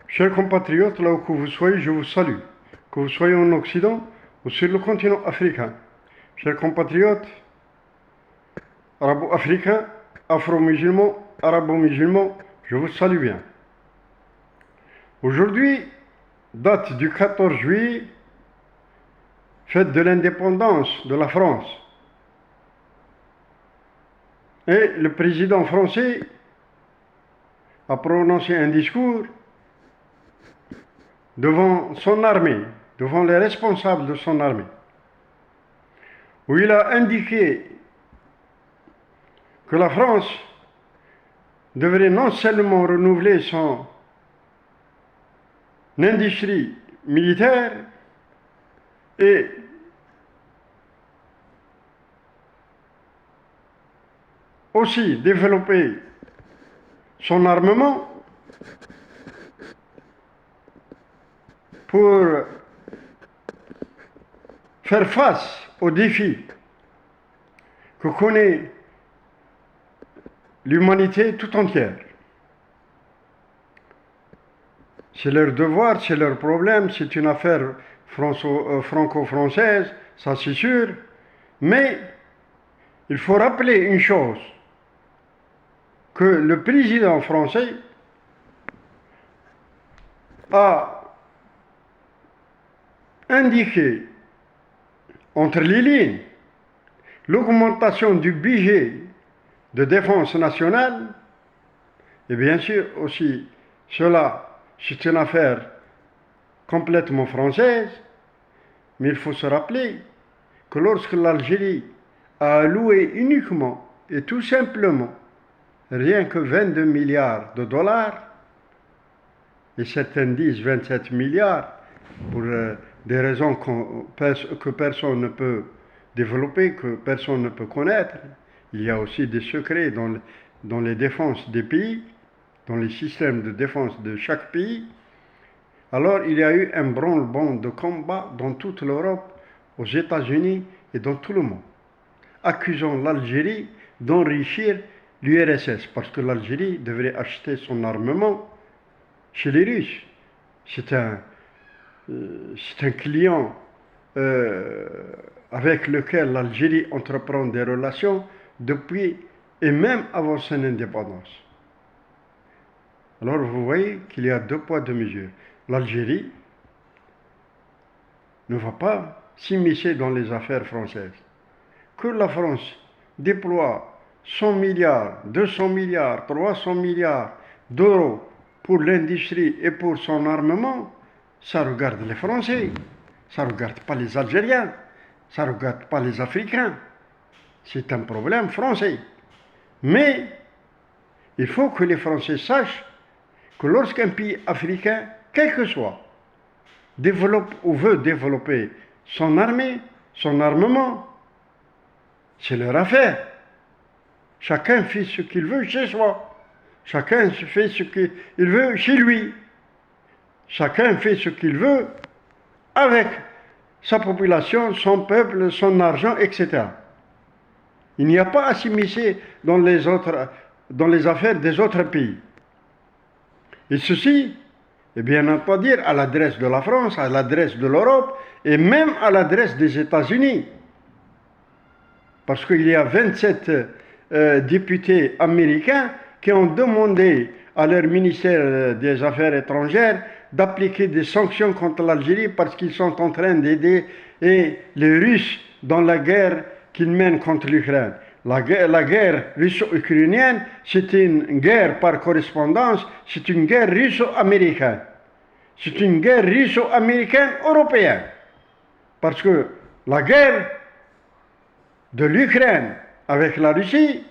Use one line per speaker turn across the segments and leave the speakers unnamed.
Chers compatriotes, là où que vous soyez, je vous salue. Que vous soyez en Occident ou sur le continent africain. Chers compatriotes, arabo-africains, afro-musulmans, arabo-musulmans, je vous salue bien. Aujourd'hui, date du 14 juillet, fête de l'indépendance de la France. Et le président français a prononcé un discours devant son armée, devant les responsables de son armée, où il a indiqué que la France devrait non seulement renouveler son industrie militaire et aussi développer son armement pour faire face aux défis que connaît l'humanité tout entière. C'est leur devoir, c'est leur problème, c'est une affaire franco-française, ça c'est sûr, mais il faut rappeler une chose, que le président français a indiqué entre les lignes l'augmentation du budget de défense nationale, et bien sûr aussi cela c'est une affaire complètement française, mais il faut se rappeler que lorsque l'Algérie a alloué uniquement et tout simplement rien que 22 milliards de dollars, et certains disent 27 milliards, pour des raisons que personne ne peut développer, que personne ne peut connaître. Il y a aussi des secrets dans les défenses des pays, dans les systèmes de défense de chaque pays. Alors il y a eu un branle-bas de combat dans toute l'Europe, aux États-Unis et dans tout le monde, accusant l'Algérie d'enrichir l'URSS, parce que l'Algérie devrait acheter son armement chez les Russes. C'est un client avec lequel l'Algérie entreprend des relations depuis et même avant son indépendance. Alors vous voyez qu'il y a deux poids, deux mesures. L'Algérie ne va pas s'immiscer dans les affaires françaises. Que la France déploie 100 milliards, 200 milliards, 300 milliards d'euros pour l'industrie et pour son armement, ça regarde les Français, ça ne regarde pas les Algériens, ça ne regarde pas les Africains. C'est un problème français. Mais il faut que les Français sachent que lorsqu'un pays africain, quel que soit, développe ou veut développer son armée, son armement, c'est leur affaire. Chacun fait ce qu'il veut chez soi. Chacun fait ce qu'il veut chez lui. Chacun fait ce qu'il veut avec sa population, son peuple, son argent, etc. Il n'y a pas à s'immiscer dans les affaires des autres pays. Et ceci est bien entendu à l'adresse de la France, à l'adresse de l'Europe et même à l'adresse des États-Unis. Parce qu'il y a 27 députés américains qui ont demandé à leur ministère des Affaires étrangères d'appliquer des sanctions contre l'Algérie parce qu'ils sont en train d'aider les Russes dans la guerre qu'ils mènent contre l'Ukraine. La guerre russo-ukrainienne, c'est une guerre par correspondance, c'est une guerre russo-américaine. C'est une guerre russo-américaine européenne. Parce que la guerre de l'Ukraine avec la Russie,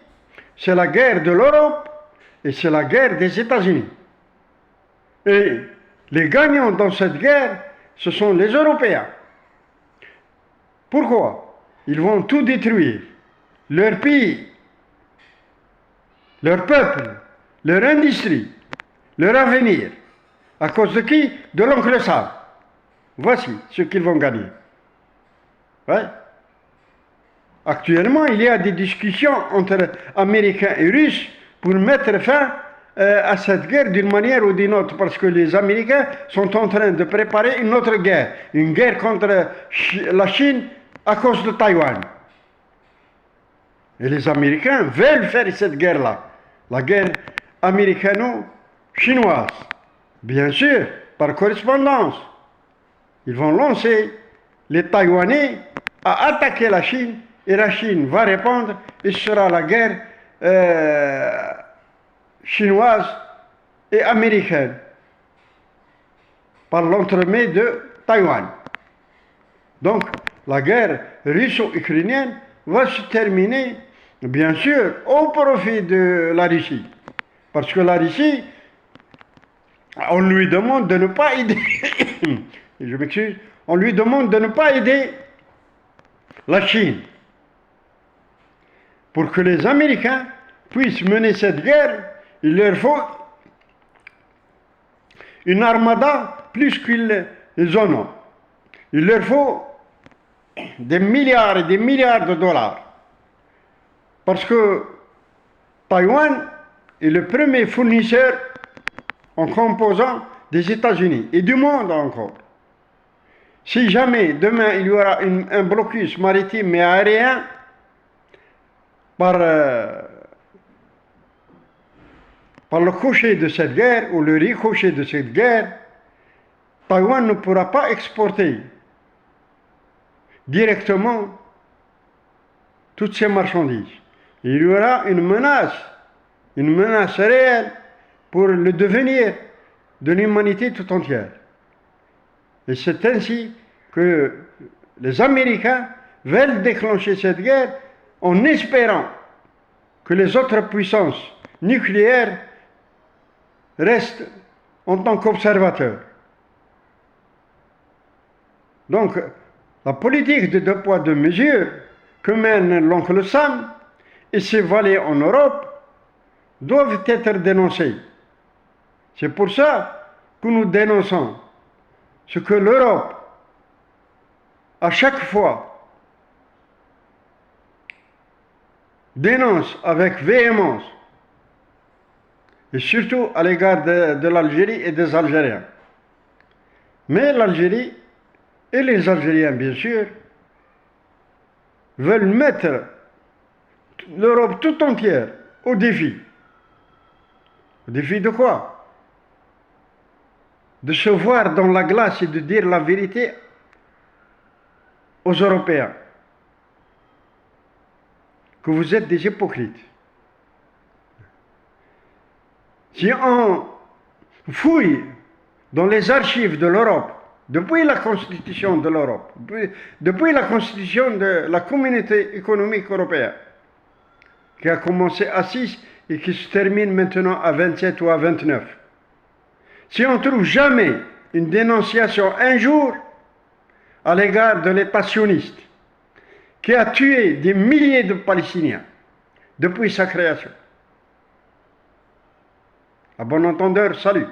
c'est la guerre de l'Europe et c'est la guerre des États-Unis. Et les gagnants dans cette guerre, ce sont les Européens. Pourquoi? Ils vont tout détruire. Leur pays, leur peuple, leur industrie, leur avenir. À cause de qui? De l'oncle Sam. Voici ce qu'ils vont gagner. Ouais. Actuellement, il y a des discussions entre Américains et Russes pour mettre fin à cette guerre d'une manière ou d'une autre, parce que les Américains sont en train de préparer une autre guerre, une guerre contre la Chine à cause de Taïwan. Et les Américains veulent faire cette guerre-là, la guerre américano-chinoise. Bien sûr, par correspondance. Ils vont lancer les Taïwanais à attaquer la Chine, et la Chine va répondre, et ce sera la guerre chinoise et américaine, par l'entremet de Taïwan. Donc, la guerre russo-ukrainienne va se terminer, bien sûr, au profit de la Russie. Parce que la Russie, on lui demande de ne pas aider, je m'excuse, on lui demande de ne pas aider la Chine. Pour que les Américains puissent mener cette guerre, il leur faut une armada plus qu'ils en ont. Il leur faut des milliards et des milliards de dollars. Parce que Taïwan est le premier fournisseur en composants des États-Unis et du monde encore. Si jamais demain il y aura un blocus maritime et aérien par le crochet de cette guerre ou le ricochet de cette guerre, Taïwan ne pourra pas exporter directement toutes ces marchandises. Il y aura une menace réelle pour le devenir de l'humanité tout entière. Et c'est ainsi que les Américains veulent déclencher cette guerre en espérant que les autres puissances nucléaires restent en tant qu'observateurs. Donc, la politique de deux poids, deux mesures que mène l'oncle Sam et ses valets en Europe doivent être dénoncées. C'est pour ça que nous dénonçons ce que l'Europe, à chaque fois, dénonce avec véhémence, et surtout à l'égard de l'Algérie et des Algériens. Mais l'Algérie et les Algériens, bien sûr, veulent mettre l'Europe tout entière au défi. Au défi de quoi? De se voir dans la glace et de dire la vérité aux Européens. Que vous êtes des hypocrites. Si on fouille dans les archives de l'Europe, depuis la constitution de l'Europe, depuis la constitution de la communauté économique européenne, qui a commencé à 6 et qui se termine maintenant à 27 ou à 29, si on ne trouve jamais une dénonciation un jour à l'égard de l'État sioniste, qui a tué des milliers de Palestiniens depuis sa création. À bon entendeur, salut.